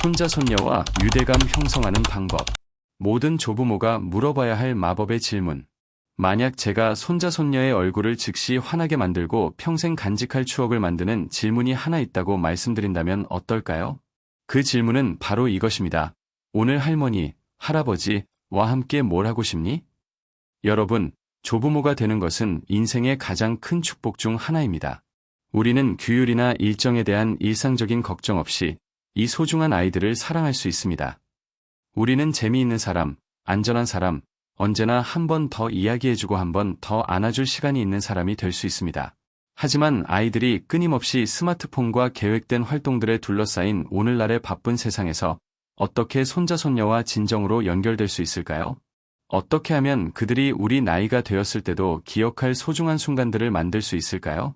손자 손녀와 유대감 형성하는 방법. 모든 조부모가 물어봐야 할 마법의 질문. 만약 제가 손자 손녀의 얼굴을 즉시 환하게 만들고 평생 간직할 추억을 만드는 질문이 하나 있다고 말씀드린다면 어떨까요? 그 질문은 바로 이것입니다. 오늘 할머니, 할아버지와 함께 뭘 하고 싶니? 여러분, 조부모가 되는 것은 인생의 가장 큰 축복 중 하나입니다. 우리는 규율이나 일정에 대한 일상적인 걱정 없이 이 소중한 아이들을 사랑할 수 있습니다. 우리는 재미있는 사람, 안전한 사람, 언제나 한 번 더 이야기해주고 한 번 더 안아줄 시간이 있는 사람이 될 수 있습니다. 하지만 아이들이 끊임없이 스마트폰과 계획된 활동들에 둘러싸인 오늘날의 바쁜 세상에서 어떻게 손자 손녀와 진정으로 연결될 수 있을까요? 어떻게 하면 그들이 우리 나이가 되었을 때도 기억할 소중한 순간들을 만들 수 있을까요?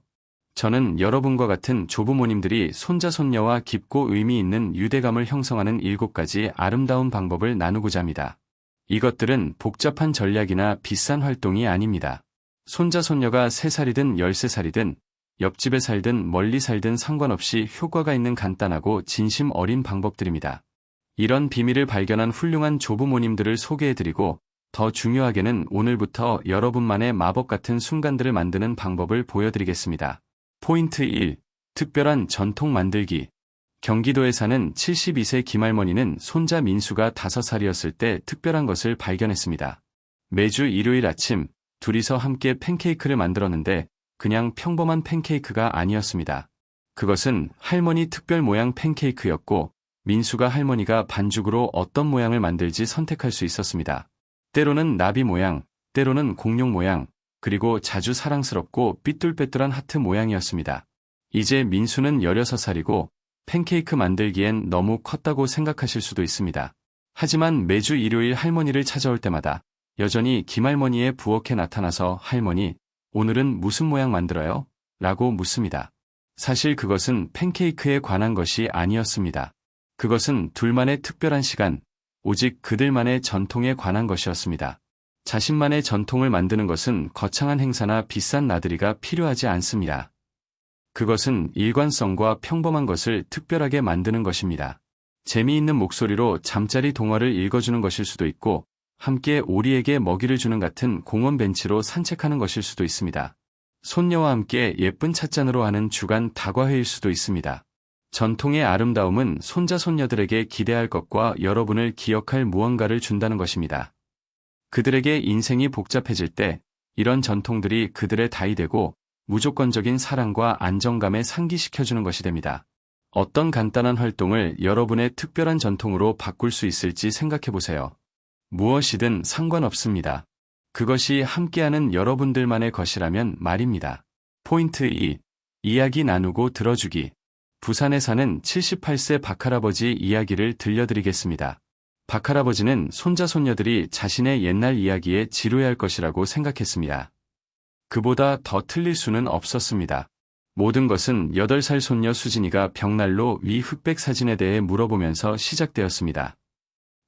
저는 여러분과 같은 조부모님들이 손자 손녀와 깊고 의미 있는 유대감을 형성하는 7가지 아름다운 방법을 나누고자 합니다. 이것들은 복잡한 전략이나 비싼 활동이 아닙니다. 손자 손녀가 3살이든 13살이든 옆집에 살든 멀리 살든 상관없이 효과가 있는 간단하고 진심 어린 방법들입니다. 이런 비밀을 발견한 훌륭한 조부모님들을 소개해드리고 더 중요하게는 오늘부터 여러분만의 마법 같은 순간들을 만드는 방법을 보여드리겠습니다. 포인트 1. 특별한 전통 만들기. 경기도에 사는 72세 김할머니는 손자 민수가 5살이었을 때 특별한 것을 발견했습니다. 매주 일요일 아침 둘이서 함께 팬케이크를 만들었는데 그냥 평범한 팬케이크가 아니었습니다. 그것은 할머니 특별 모양 팬케이크였고 민수가 할머니가 반죽으로 어떤 모양을 만들지 선택할 수 있었습니다. 때로는 나비 모양, 때로는 공룡 모양, 그리고 자주 사랑스럽고 삐뚤빼뚤한 하트 모양이었습니다. 이제 민수는 16살이고 팬케이크 만들기엔 너무 컸다고 생각하실 수도 있습니다. 하지만 매주 일요일 할머니를 찾아올 때마다 여전히 김할머니의 부엌에 나타나서 할머니, 오늘은 무슨 모양 만들어요? 라고 묻습니다. 사실 그것은 팬케이크에 관한 것이 아니었습니다. 그것은 둘만의 특별한 시간, 오직 그들만의 전통에 관한 것이었습니다. 자신만의 전통을 만드는 것은 거창한 행사나 비싼 나들이가 필요하지 않습니다. 그것은 일관성과 평범한 것을 특별하게 만드는 것입니다. 재미있는 목소리로 잠자리 동화를 읽어주는 것일 수도 있고 함께 오리에게 먹이를 주는 같은 공원 벤치로 산책하는 것일 수도 있습니다. 손녀와 함께 예쁜 찻잔으로 하는 주간 다과회일 수도 있습니다. 전통의 아름다움은 손자 손녀들에게 기대할 것과 여러분을 기억할 무언가를 준다는 것입니다. 그들에게 인생이 복잡해질 때 이런 전통들이 그들의 다이 되고 무조건적인 사랑과 안정감에 상기시켜주는 것이 됩니다. 어떤 간단한 활동을 여러분의 특별한 전통으로 바꿀 수 있을지 생각해보세요. 무엇이든 상관없습니다. 그것이 함께하는 여러분들만의 것이라면 말입니다. 포인트 2. 이야기 나누고 들어주기. 부산에 사는 78세 박할아버지 이야기를 들려드리겠습니다. 박할아버지는 손자 손녀들이 자신의 옛날 이야기에 지루해할 것이라고 생각했습니다. 그보다 더 틀릴 수는 없었습니다. 모든 것은 8살 손녀 수진이가 벽난로 위 흑백 사진에 대해 물어보면서 시작되었습니다.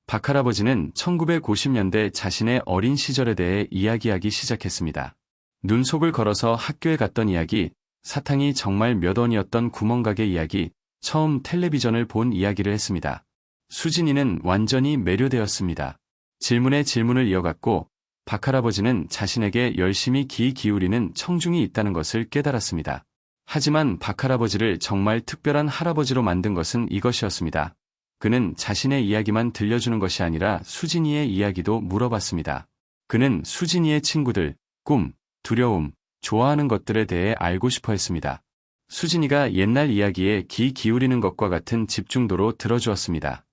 박할아버지는 1950년대 자신의 어린 시절에 대해 이야기하기 시작했습니다. 눈속을 걸어서 학교에 갔던 이야기, 사탕이 정말 몇 원이었던 구멍가게 이야기, 처음 텔레비전을 본 이야기를 했습니다. 수진이는 완전히 매료되었습니다. 질문에 질문을 이어갔고 박할아버지는 자신에게 열심히 귀 기울이는 청중이 있다는 것을 깨달았습니다. 하지만 박할아버지를 정말 특별한 할아버지로 만든 것은 이것이었습니다. 그는 자신의 이야기만 들려주는 것이 아니라 수진이의 이야기도 물어봤습니다. 그는 수진이의 친구들, 꿈, 두려움, 좋아하는 것들에 대해 알고 싶어 했습니다. 수진이가 옛날 이야기에 귀 기울이는 것과 같은 집중도로 들어주었습니다.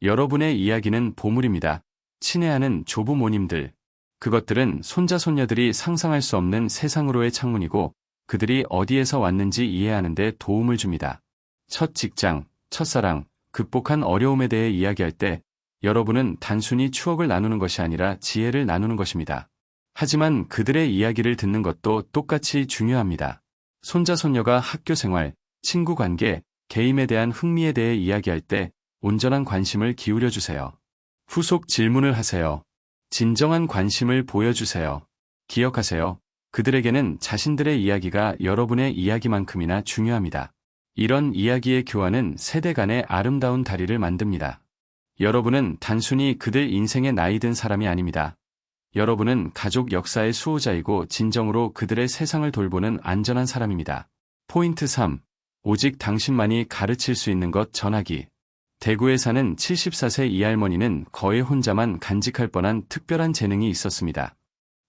여러분의 이야기는 보물입니다. 친애하는 조부모님들. 그것들은 손자 손녀들이 상상할 수 없는 세상으로의 창문이고 그들이 어디에서 왔는지 이해하는 데 도움을 줍니다. 첫 직장, 첫사랑, 극복한 어려움에 대해 이야기할 때 여러분은 단순히 추억을 나누는 것이 아니라 지혜를 나누는 것입니다. 하지만 그들의 이야기를 듣는 것도 똑같이 중요합니다. 손자 손녀가 학교 생활, 친구 관계, 게임에 대한 흥미에 대해 이야기할 때 온전한 관심을 기울여 주세요. 후속 질문을 하세요. 진정한 관심을 보여주세요. 기억하세요. 그들에게는 자신들의 이야기가 여러분의 이야기만큼이나 중요합니다. 이런 이야기의 교환은 세대 간의 아름다운 다리를 만듭니다. 여러분은 단순히 그들 인생의 나이든 사람이 아닙니다. 여러분은 가족 역사의 수호자이고 진정으로 그들의 세상을 돌보는 안전한 사람입니다. 포인트 3. 오직 당신만이 가르칠 수 있는 것 전하기. 대구에 사는 74세 이 할머니는 거의 혼자만 간직할 뻔한 특별한 재능이 있었습니다.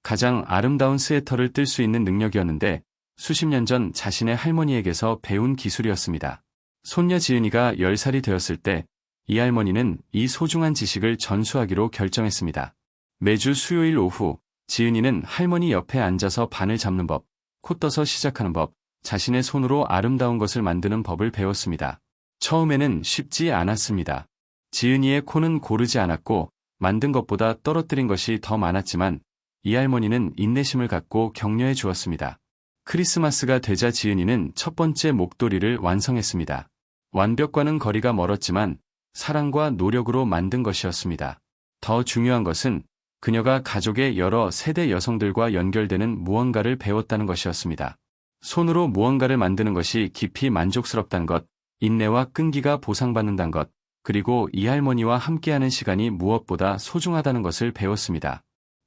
가장 아름다운 스웨터를 뜰 수 있는 능력이었는데 수십 년 전 자신의 할머니에게서 배운 기술이었습니다. 손녀 지은이가 10살이 되었을 때 이 할머니는 이 소중한 지식을 전수하기로 결정했습니다. 매주 수요일 오후 지은이는 할머니 옆에 앉아서 바늘 잡는 법, 코 떠서 시작하는 법, 자신의 손으로 아름다운 것을 만드는 법을 배웠습니다. 처음에는 쉽지 않았습니다. 지은이의 코는 고르지 않았고 만든 것보다 떨어뜨린 것이 더 많았지만 이 할머니는 인내심을 갖고 격려해 주었습니다. 크리스마스가 되자 지은이는 첫 번째 목도리를 완성했습니다. 완벽과는 거리가 멀었지만 사랑과 노력으로 만든 것이었습니다. 더 중요한 것은 그녀가 가족의 여러 세대 여성들과 연결되는 무언가를 배웠다는 것이었습니다. 손으로 무언가를 만드는 것이 깊이 만족스럽다는 것, 인내와 끈기가 보상받는다는 것, 그리고 이 할머니와 함께하는 시간이 무엇보다 소중하다는 것을 배웠습니다.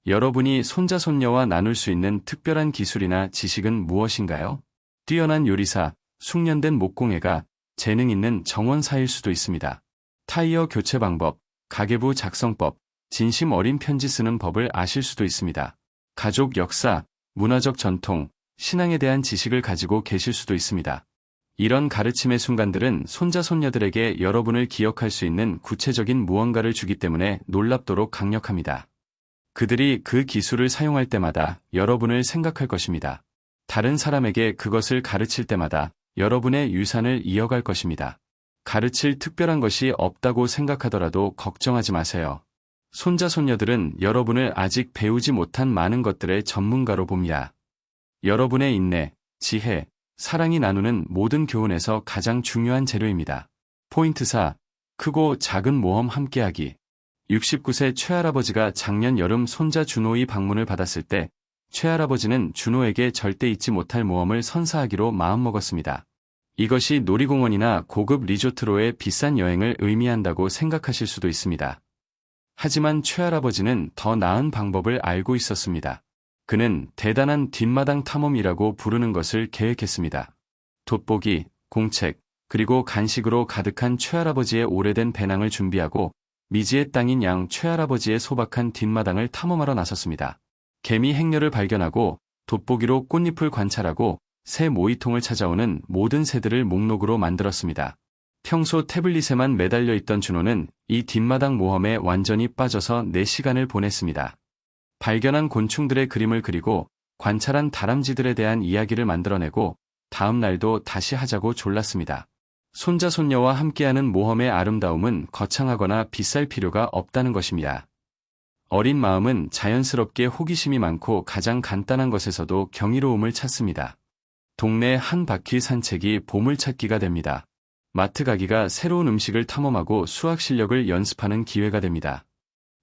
여러분이 손자 손녀와 나눌 수 있는 특별한 기술이나 지식은 무엇인가요? 뛰어난 요리사, 숙련된 목공예가, 재능 있는 정원사일 수도 있습니다. 타이어 교체 방법, 가계부 작성법, 진심 어린 편지 쓰는 법을 아실 수도 있습니다. 가족 역사, 문화적 전통, 신앙에 대한 지식을 가지고 계실 수도 있습니다. 이런 가르침의 순간들은 손자 손녀들에게 여러분을 기억할 수 있는 구체적인 무언가를 주기 때문에 놀랍도록 강력합니다. 그들이 그 기술을 사용할 때마다 여러분을 생각할 것입니다. 다른 사람에게 그것을 가르칠 때마다 여러분의 유산을 이어갈 것입니다. 가르칠 특별한 것이 없다고 생각하더라도 걱정하지 마세요. 손자 손녀들은 여러분을 아직 배우지 못한 많은 것들의 전문가로 봅니다. 여러분의 인내, 지혜, 사랑이 나누는 모든 교훈에서 가장 중요한 재료입니다. 포인트 4. 크고 작은 모험 함께하기. 69세 최할아버지가 작년 여름 손자 준호의 방문을 받았을 때 최할아버지는 준호에게 절대 잊지 못할 모험을 선사하기로 마음먹었습니다. 이것이 놀이공원이나 고급 리조트로의 비싼 여행을 의미한다고 생각하실 수도 있습니다. 하지만 최할아버지는 더 나은 방법을 알고 있었습니다. 그는 대단한 뒷마당 탐험이라고 부르는 것을 계획했습니다. 돋보기, 공책, 그리고 간식으로 가득한 최할아버지의 오래된 배낭을 준비하고 미지의 땅인 양 최할아버지의 소박한 뒷마당을 탐험하러 나섰습니다. 개미 행렬을 발견하고 돋보기로 꽃잎을 관찰하고 새 모이통을 찾아오는 모든 새들을 목록으로 만들었습니다. 평소 태블릿에만 매달려 있던 준호는 이 뒷마당 모험에 완전히 빠져서 4시간을 보냈습니다. 발견한 곤충들의 그림을 그리고 관찰한 다람쥐들에 대한 이야기를 만들어내고 다음 날도 다시 하자고 졸랐습니다. 손자 손녀와 함께하는 모험의 아름다움은 거창하거나 비쌀 필요가 없다는 것입니다. 어린 마음은 자연스럽게 호기심이 많고 가장 간단한 것에서도 경이로움을 찾습니다. 동네 한 바퀴 산책이 보물찾기가 됩니다. 마트 가기가 새로운 음식을 탐험하고 수학 실력을 연습하는 기회가 됩니다.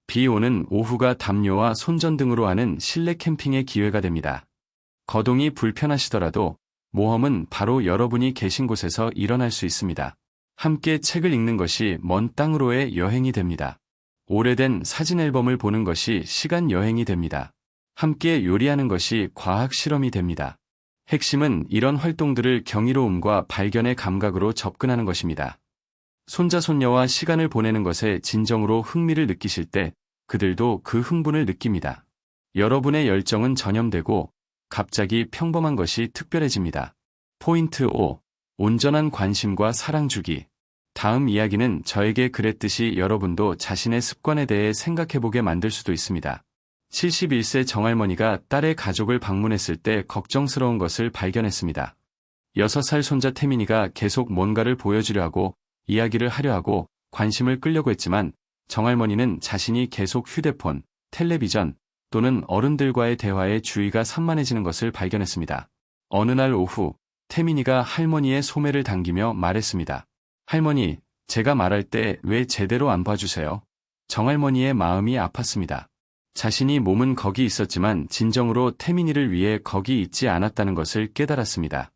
비 오는 오후가 담요와 손전등으로 하는 실내 캠핑의 기회가 됩니다. 거동이 불편하시더라도 모험은 바로 여러분이 계신 곳에서 일어날 수 있습니다. 함께 책을 읽는 것이 먼 땅으로의 여행이 됩니다. 오래된 사진 앨범을 보는 것이 시간 여행이 됩니다. 함께 요리하는 것이 과학 실험이 됩니다. 핵심은 이런 활동들을 경이로움과 발견의 감각으로 접근하는 것입니다. 손자 손녀와 시간을 보내는 것에 진정으로 흥미를 느끼실 때 그들도 그 흥분을 느낍니다. 여러분의 열정은 전염되고 갑자기 평범한 것이 특별해집니다. 포인트 5. 온전한 관심과 사랑 주기. 다음 이야기는 저에게 그랬듯이 여러분도 자신의 습관에 대해 생각해보게 만들 수도 있습니다. 71세 정할머니가 딸의 가족을 방문했을 때 걱정스러운 것을 발견했습니다. 6살 손자 태민이가 계속 뭔가를 보여주려 하고 이야기를 하려 하고 관심을 끌려고 했지만 정할머니는 자신이 계속 휴대폰, 텔레비전 또는 어른들과의 대화에 주의가 산만해지는 것을 발견했습니다. 어느 날 오후 태민이가 할머니의 소매를 당기며 말했습니다. 할머니, 제가 말할 때 왜 제대로 안 봐주세요? 정할머니의 마음이 아팠습니다. 자신이 몸은 거기 있었지만 진정으로 태민이를 위해 거기 있지 않았다는 것을 깨달았습니다.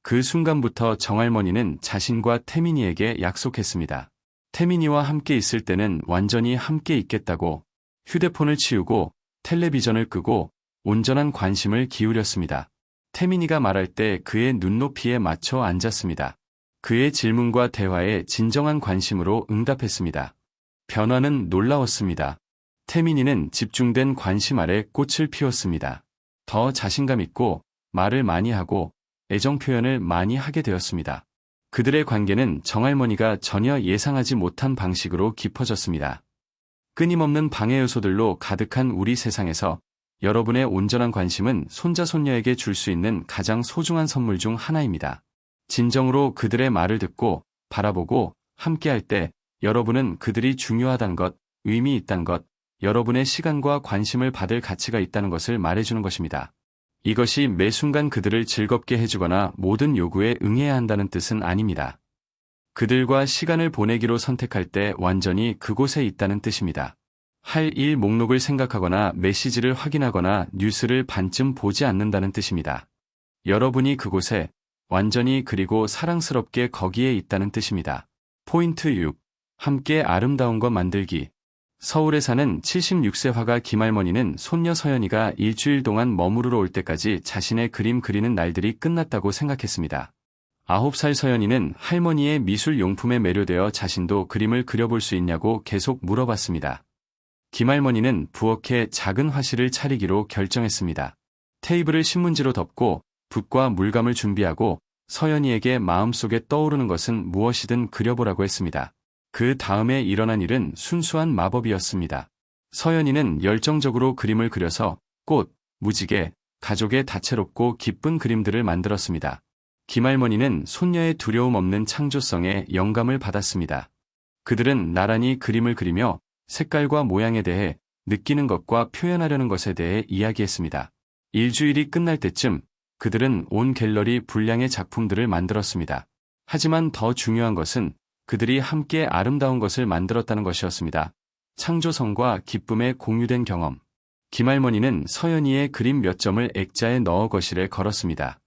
그 순간부터 정할머니는 자신과 태민이에게 약속했습니다. 태민이와 함께 있을 때는 완전히 함께 있겠다고 휴대폰을 치우고 텔레비전을 끄고 온전한 관심을 기울였습니다. 태민이가 말할 때 그의 눈높이에 맞춰 앉았습니다. 그의 질문과 대화에 진정한 관심으로 응답했습니다. 변화는 놀라웠습니다. 태민이는 집중된 관심 아래 꽃을 피웠습니다. 더 자신감 있고 말을 많이 하고 애정 표현을 많이 하게 되었습니다. 그들의 관계는 정할머니가 전혀 예상하지 못한 방식으로 깊어졌습니다. 끊임없는 방해 요소들로 가득한 우리 세상에서 여러분의 온전한 관심은 손자 손녀에게 줄 수 있는 가장 소중한 선물 중 하나입니다. 진정으로 그들의 말을 듣고 바라보고 함께할 때 여러분은 그들이 중요하다는 것, 의미 있다는 것, 여러분의 시간과 관심을 받을 가치가 있다는 것을 말해주는 것입니다. 이것이 매 순간 그들을 즐겁게 해주거나 모든 요구에 응해야 한다는 뜻은 아닙니다. 그들과 시간을 보내기로 선택할 때 완전히 그곳에 있다는 뜻입니다. 할 일 목록을 생각하거나 메시지를 확인하거나 뉴스를 반쯤 보지 않는다는 뜻입니다. 여러분이 그곳에 완전히 그리고 사랑스럽게 거기에 있다는 뜻입니다. 포인트 6. 함께 아름다운 것 만들기. 서울에 사는 76세 화가 김할머니는 손녀 서연이가 일주일 동안 머무르러 올 때까지 자신의 그림 그리는 날들이 끝났다고 생각했습니다. 9살 서연이는 할머니의 미술 용품에 매료되어 자신도 그림을 그려볼 수 있냐고 계속 물어봤습니다. 김할머니는 부엌에 작은 화실을 차리기로 결정했습니다. 테이블을 신문지로 덮고 붓과 물감을 준비하고 서연이에게 마음속에 떠오르는 것은 무엇이든 그려보라고 했습니다. 그 다음에 일어난 일은 순수한 마법이었습니다. 서연이는 열정적으로 그림을 그려서 꽃, 무지개, 가족의 다채롭고 기쁜 그림들을 만들었습니다. 김할머니는 손녀의 두려움 없는 창조성에 영감을 받았습니다. 그들은 나란히 그림을 그리며 색깔과 모양에 대해 느끼는 것과 표현하려는 것에 대해 이야기했습니다. 일주일이 끝날 때쯤 그들은 온 갤러리 분량의 작품들을 만들었습니다. 하지만 더 중요한 것은 그들이 함께 아름다운 것을 만들었다는 것이었습니다. 창조성과 기쁨의 공유된 경험. 김할머니는 서연이의 그림 몇 점을 액자에 넣어 거실에 걸었습니다.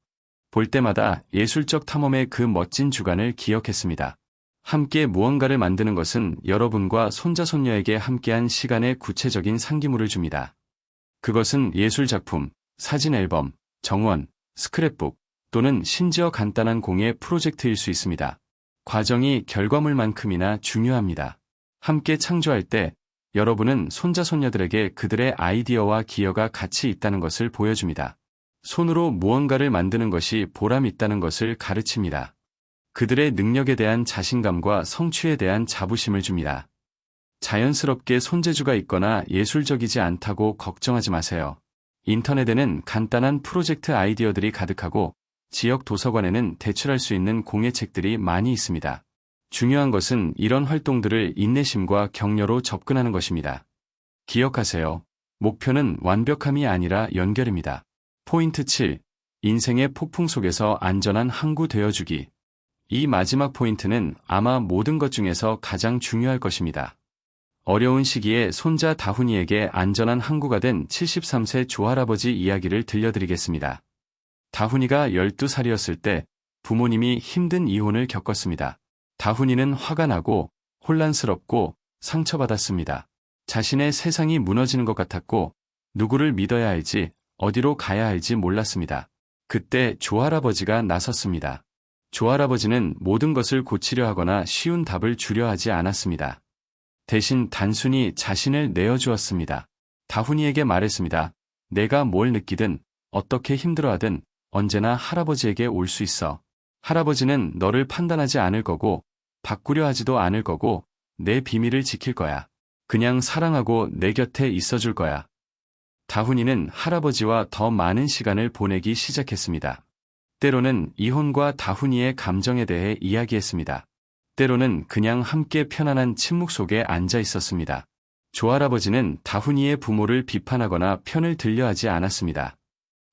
볼 때마다 예술적 탐험의 그 멋진 주관을 기억했습니다. 함께 무언가를 만드는 것은 여러분과 손자 손녀에게 함께한 시간의 구체적인 상기물을 줍니다. 그것은 예술작품, 사진 앨범, 정원, 스크랩북 또는 심지어 간단한 공예 프로젝트일 수 있습니다. 과정이 결과물만큼이나 중요합니다. 함께 창조할 때 여러분은 손자 손녀들에게 그들의 아이디어와 기여가 같이 있다는 것을 보여줍니다. 손으로 무언가를 만드는 것이 보람 있다는 것을 가르칩니다. 그들의 능력에 대한 자신감과 성취에 대한 자부심을 줍니다. 자연스럽게 손재주가 있거나 예술적이지 않다고 걱정하지 마세요. 인터넷에는 간단한 프로젝트 아이디어들이 가득하고 지역 도서관에는 대출할 수 있는 공예책들이 많이 있습니다. 중요한 것은 이런 활동들을 인내심과 격려로 접근하는 것입니다. 기억하세요. 목표는 완벽함이 아니라 연결입니다. 포인트 7. 인생의 폭풍 속에서 안전한 항구 되어주기. 이 마지막 포인트는 아마 모든 것 중에서 가장 중요할 것입니다. 어려운 시기에 손자 다훈이에게 안전한 항구가 된 73세 조할아버지 이야기를 들려드리겠습니다. 다훈이가 12살이었을 때 부모님이 힘든 이혼을 겪었습니다. 다훈이는 화가 나고 혼란스럽고 상처받았습니다. 자신의 세상이 무너지는 것 같았고 누구를 믿어야 할지 어디로 가야 할지 몰랐습니다. 그때 조할아버지가 나섰습니다. 조할아버지는 모든 것을 고치려 하거나 쉬운 답을 주려 하지 않았습니다. 대신 단순히 자신을 내어주었습니다. 다훈이에게 말했습니다. 내가 뭘 느끼든 어떻게 힘들어하든 언제나 할아버지에게 올 수 있어. 할아버지는 너를 판단하지 않을 거고 바꾸려 하지도 않을 거고 내 비밀을 지킬 거야. 그냥 사랑하고 내 곁에 있어줄 거야. 다훈이는 할아버지와 더 많은 시간을 보내기 시작했습니다. 때로는 이혼과 다훈이의 감정에 대해 이야기했습니다. 때로는 그냥 함께 편안한 침묵 속에 앉아 있었습니다. 조할아버지는 다훈이의 부모를 비판하거나 편을 들려 하지 않았습니다.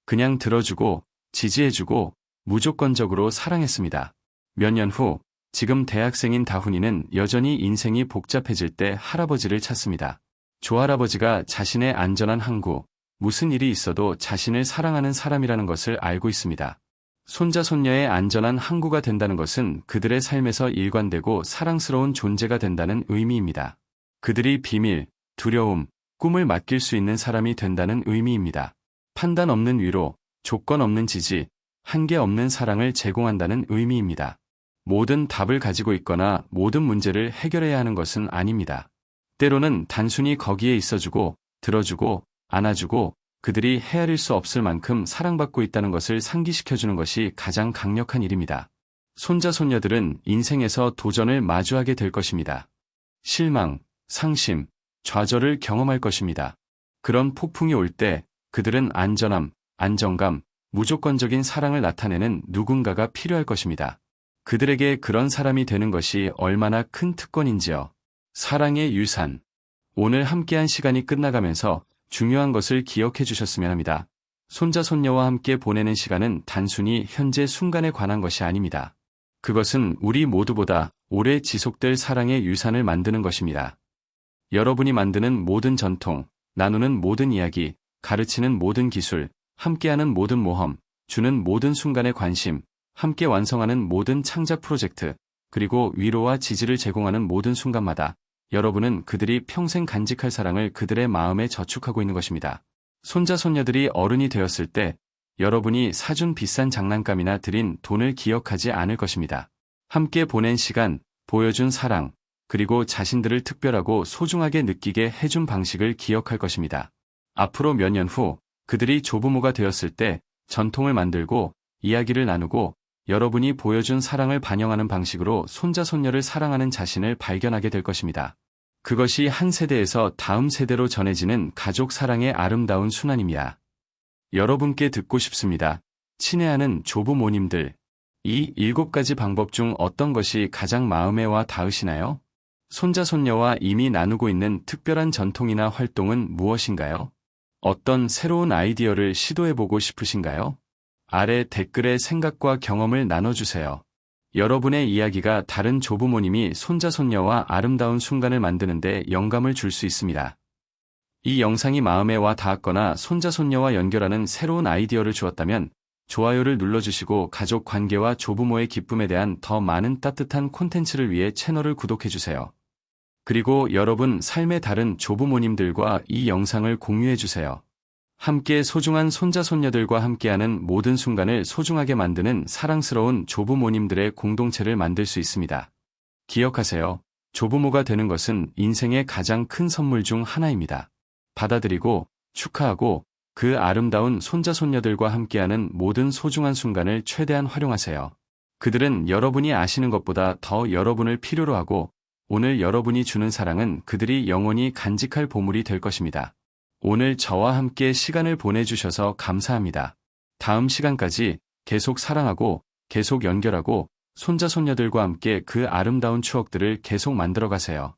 그냥 들어주고 지지해주고 무조건적으로 사랑했습니다. 몇 년 후, 지금 대학생인 다훈이는 여전히 인생이 복잡해질 때 할아버지를 찾습니다. 조할아버지가 자신의 안전한 항구, 무슨 일이 있어도 자신을 사랑하는 사람이라는 것을 알고 있습니다. 손자 손녀의 안전한 항구가 된다는 것은 그들의 삶에서 일관되고 사랑스러운 존재가 된다는 의미입니다. 그들이 비밀, 두려움, 꿈을 맡길 수 있는 사람이 된다는 의미입니다. 판단 없는 위로, 조건 없는 지지, 한계 없는 사랑을 제공한다는 의미입니다. 모든 답을 가지고 있거나 모든 문제를 해결해야 하는 것은 아닙니다. 때로는 단순히 거기에 있어주고, 들어주고, 안아주고, 그들이 헤아릴 수 없을 만큼 사랑받고 있다는 것을 상기시켜주는 것이 가장 강력한 일입니다. 손자 손녀들은 인생에서 도전을 마주하게 될 것입니다. 실망, 상심, 좌절을 경험할 것입니다. 그런 폭풍이 올 때 그들은 안전함, 안정감, 무조건적인 사랑을 나타내는 누군가가 필요할 것입니다. 그들에게 그런 사람이 되는 것이 얼마나 큰 특권인지요. 사랑의 유산. 오늘 함께한 시간이 끝나가면서 중요한 것을 기억해 주셨으면 합니다. 손자 손녀와 함께 보내는 시간은 단순히 현재 순간에 관한 것이 아닙니다. 그것은 우리 모두보다 오래 지속될 사랑의 유산을 만드는 것입니다. 여러분이 만드는 모든 전통, 나누는 모든 이야기, 가르치는 모든 기술, 함께하는 모든 모험, 주는 모든 순간의 관심, 함께 완성하는 모든 창작 프로젝트, 그리고 위로와 지지를 제공하는 모든 순간마다 여러분은 그들이 평생 간직할 사랑을 그들의 마음에 저축하고 있는 것입니다. 손자 손녀들이 어른이 되었을 때 여러분이 사준 비싼 장난감이나 드린 돈을 기억하지 않을 것입니다. 함께 보낸 시간, 보여준 사랑, 그리고 자신들을 특별하고 소중하게 느끼게 해준 방식을 기억할 것입니다. 앞으로 몇 년 후 그들이 조부모가 되었을 때 전통을 만들고 이야기를 나누고 여러분이 보여준 사랑을 반영하는 방식으로 손자 손녀를 사랑하는 자신을 발견하게 될 것입니다. 그것이 한 세대에서 다음 세대로 전해지는 가족 사랑의 아름다운 순환입니다. 여러분께 듣고 싶습니다. 친애하는 조부모님들, 이 7가지 방법 중 어떤 것이 가장 마음에 와 닿으시나요? 손자 손녀와 이미 나누고 있는 특별한 전통이나 활동은 무엇인가요? 어떤 새로운 아이디어를 시도해보고 싶으신가요? 아래 댓글에 생각과 경험을 나눠주세요. 여러분의 이야기가 다른 조부모님이 손자 손녀와 아름다운 순간을 만드는데 영감을 줄 수 있습니다. 이 영상이 마음에 와 닿았거나 손자 손녀와 연결하는 새로운 아이디어를 주었다면 좋아요를 눌러주시고 가족 관계와 조부모의 기쁨에 대한 더 많은 따뜻한 콘텐츠를 위해 채널을 구독해주세요. 그리고 여러분 삶의 다른 조부모님들과 이 영상을 공유해주세요. 함께 소중한 손자 손녀들과 함께하는 모든 순간을 소중하게 만드는 사랑스러운 조부모님들의 공동체를 만들 수 있습니다. 기억하세요. 조부모가 되는 것은 인생의 가장 큰 선물 중 하나입니다. 받아들이고 축하하고 그 아름다운 손자 손녀들과 함께하는 모든 소중한 순간을 최대한 활용하세요. 그들은 여러분이 아시는 것보다 더 여러분을 필요로 하고 오늘 여러분이 주는 사랑은 그들이 영원히 간직할 보물이 될 것입니다. 오늘 저와 함께 시간을 보내주셔서 감사합니다. 다음 시간까지 계속 사랑하고 계속 연결하고 손자 손녀들과 함께 그 아름다운 추억들을 계속 만들어 가세요.